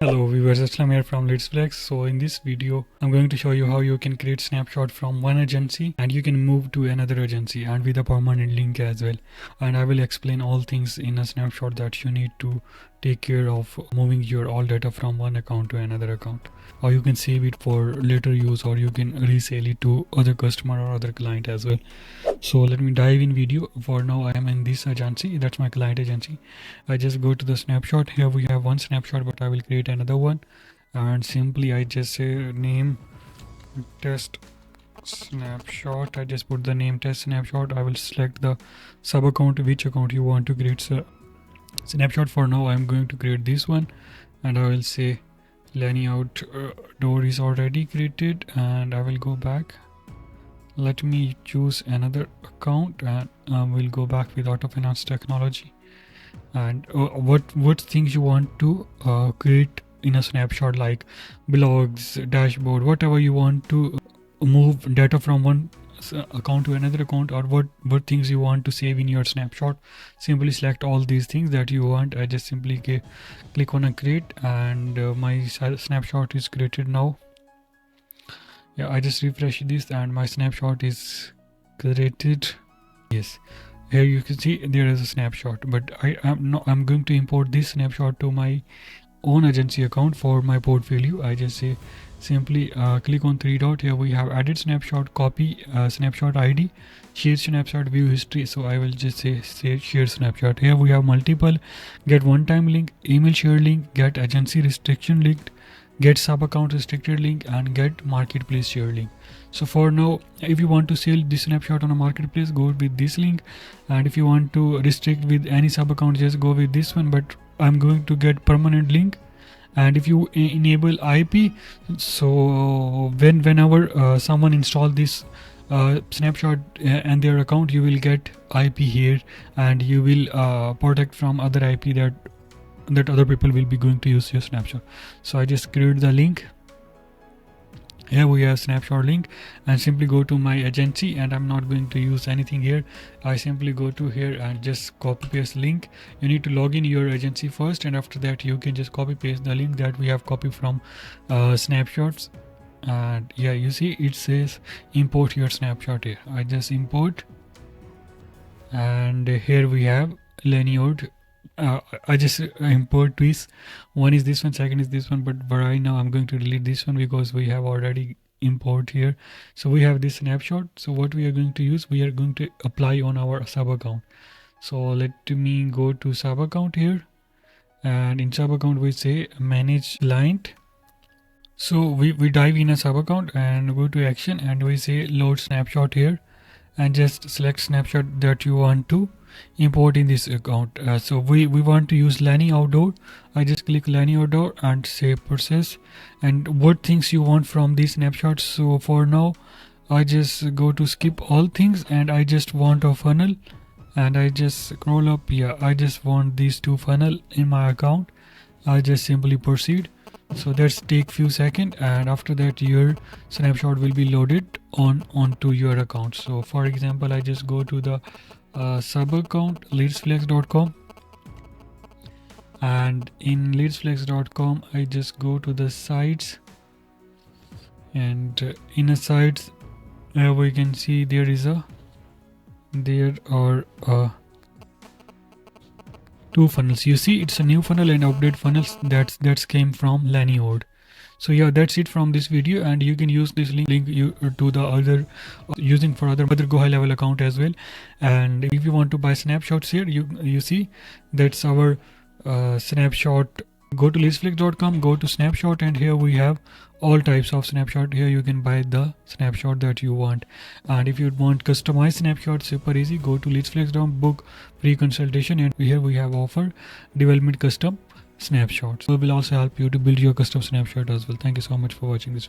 Hello viewers, Aslam here from Let's Flex. So in this video, I'm going to show you how you can create snapshot from one agency and you can move to another agency and with a permanent link as well. And I will explain all things in a snapshot that you need to take care of moving your all data from one account to another account. Or you can save it for later use, or you can resell it to other customer or other client as well. So let me dive in video. For now I am in this agency, that's my client agency. I just go to the snapshot. Here we have one snapshot, but I will create another one, and simply I just say name test snapshot. I just put the name test snapshot. I will select the sub account, which account you want to create snapshot. For now I'm going to create this one, and I will say Lenny outdoor is already created, and I will go back. Let me choose another account, and we'll go back with auto finance technology. And what things you want to create in a snapshot, like blogs, dashboard, whatever you want to move data from one account to another account, or what things you want to save in your snapshot. Simply select all these things that you want. I just simply click on a create, and my snapshot is created now. Yeah, I just refresh this and my snapshot is created. Yes, here you can see there is a snapshot, but I'm going to import this snapshot to my own agency account for my portfolio. I just say simply click on three dot. Here we have added snapshot, copy snapshot ID, share snapshot, view history. So I will just say share snapshot. Here we have multiple: get one time link, email share link, get agency restriction link, get sub account restricted link, and get marketplace share link. So for now, if you want to sell this snapshot on a marketplace, go with this link, and if you want to restrict with any sub account, just go with this one. But I'm going to get permanent link. And if you enable IP, so whenever someone install this snapshot and their account, you will get IP here, and you will protect from other IP that other people will be going to use your snapshot. So I just create the link. Here we have snapshot link, and simply go to my agency, and I'm not going to use anything here. I simply go to here and just copy paste link. You need to log in your agency first, and after that you can just copy paste the link that we have copied from snapshots. And yeah, you see it says import your snapshot here. I just import, and here we have Lanyard. I just import this. One is this one, second is this one, but right now I'm going to delete this one because we have already import here. So we have this snapshot. So what we are going to use, we are going to apply on our sub account. So let me go to sub account here, and in sub account we say manage client. So we dive in a sub account and go to action, and we say load snapshot here, and just select snapshot that you want to import in this account. So we want to use Lenny outdoor. I just click Lenny outdoor and say process, and what things you want from these snapshots. So for now I just go to skip all things, and I just want a funnel, and I just scroll up. Yeah, I just want these two funnel in my account. I just simply proceed. So that's take few seconds, and after that your snapshot will be loaded onto your account. So for example, I just go to the sub account leadsflex.com, and in leadsflex.com I just go to the sites, and in a sites we can see there are two funnels. You see it's a new funnel and update funnels that's came from Lanyard. So yeah, that's it from this video, and you can use this link to the other using for other GoHighLevel account as well. And if you want to buy snapshots here, you see that's our snapshot. Go to leadsflex.com, go to snapshot, and here we have all types of snapshot. Here you can buy the snapshot that you want, and if you want customized snapshot, super easy. Go to leadsflex.com, book free consultation, and here we have offer development custom snapshots. We will also help you to build your custom snapshot as well. Thank you so much for watching this.